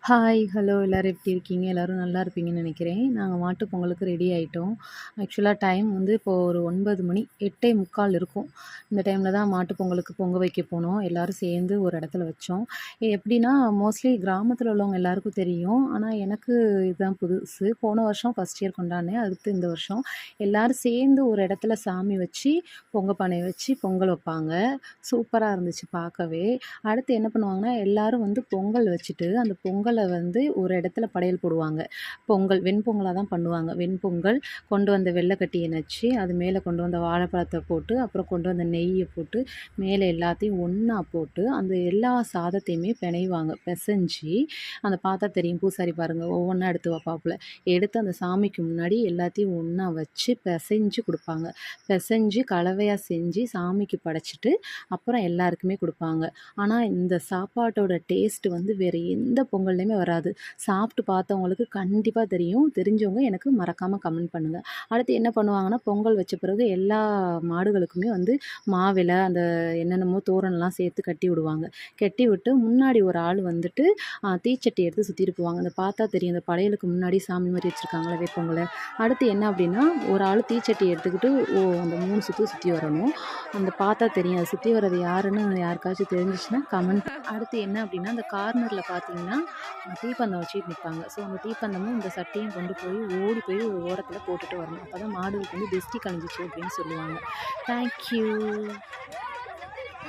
Hi, hello எல்லாரும் எப்படி இருக்கீங்க? எல்லாரும் நல்லா இருப்பீங்கன்னு நெனைக்கிறேன். நாங்க மாட்டு பொங்கலுக்கு ரெடி ஆயிட்டோம். ஆக்சுவலா டைம் வந்து இப்போ ஒரு 9 மணி 8:45 இருக்கும். இந்த டைம்ல தான் மாட்டு பொங்கலுக்கு பொங்க வைக்க போனோம். எல்லாரும் சேர்ந்து ஒரு இடத்துல வச்சோம். எப்படின்னா, மோஸ்ட்லி கிராமத்துல உள்ளவங்க எல்லாருக்கும் தெரியும். ஆனா எனக்கு இதுதான் புதுசு. போன வருஷம் ஃபர்ஸ்ட் இயர் கொண்டாடினேன். அடுத்து இந்த வருஷம் எல்லாரும் சேர்ந்து ஒரு இடத்துல சாமி வச்சு, பொங்க பானைய வச்சு பொங்கல் வைப்பாங்க. சூப்பரா இருந்துச்சு பார்க்கவே. அடுத்து என்ன பண்ணுவாங்கன்னா, எல்லாரும் வந்து பொங்கல் வச்சுட்டு, அந்த பொங்கல வந்து ஒரு இடத்துல படையல் போடுவாங்க. பொங்கல் வெண்பொங்கலா தான் பண்ணுவாங்க. வெண்பொங்கல் கொண்டு வந்த வெல்லக்கட்டிய நச்சு, அது மேல கொண்டு வந்த வாழைப்பழத்த போட்டு, அப்புறம் கொண்டு வந்த நெய்ய போட்டு, மேல எல்லாத்தையும் ஒண்ணா போட்டு, அந்த எல்லா சாதத்தையுமே பெனைவாங்க. பெசஞ்சு, அந்த பார்த்தா தெரியும் பூசாரி பாருங்க, ஒவ்வொண்ணா எடுத்து வைப்பாப்புல. எடுத்து அந்த சாமிக்கு முன்னாடி எல்லாத்தையும் ஒண்ணா வச்சு பெசைஞ்சு குடுப்பாங்க. பெசஞ்சு கலவையா செஞ்சு சாமிக்கு படைச்சிட்டு, அப்புறம் எல்லாருக்குமே குடுப்பாங்க. ஆனா, இந்த சாப்பாட்டோட டேஸ்ட் வந்து வேற எந்த பொங்கல்லையுமே வராது. சாப்பிட்டு பார்த்தவங்களுக்கு கண்டிப்பா தெரியும். தெரிஞ்சவங்க எனக்கு மறக்காம கமெண்ட் பண்ணுங்க. அடுத்து என்ன பண்ணுவாங்கன்னா, பொங்கல் வச்ச பிறகு எல்லா மாடுகளுக்குமே வந்து மாவில அந்த என்னென்னமோ தோரணம்லாம் சேர்த்து கட்டி விடுவாங்க. கட்டி விட்டு முன்னாடி ஒரு ஆள் வந்துட்டு தீச்சட்டி எடுத்து சுத்திட்டு போவாங்க. அந்த பார்த்தா தெரியும். அந்த படையலுக்கு முன்னாடி சாமி மாரி வச்சிருக்காங்கல்ல வேப்பங்குல. அடுத்து என்ன அப்டின்னா, ஒரு ஆள் தீச்சட்டி எடுத்துக்கிட்டு அந்த 3 சுத்து சுத்தி வரணும். அந்த பார்த்தா தெரியும். அது சுத்தி வர்றது யாருன்னு யாருக்காச்சும் தெரிஞ்சுச்சுன்னா கமெண்ட். அடுத்து என்ன அப்டின்னா, அந்த கார்னர்ல பார்த்தீங்கன்னா, தீப்பந்தம் வச்சுட்டு நிப்பாங்க. ஸோ அந்த தீப்பந்தமும் இந்த சட்டியும் கொண்டு போய் ஓடி போய் ஒரு ஓரத்துல போட்டுட்டு வரணும். அப்பதான் மாடுகளுக்கு வந்து திஷ்டி கழிஞ்சிச்சு அப்டின்னு சொல்லுவாங்க. Thank you.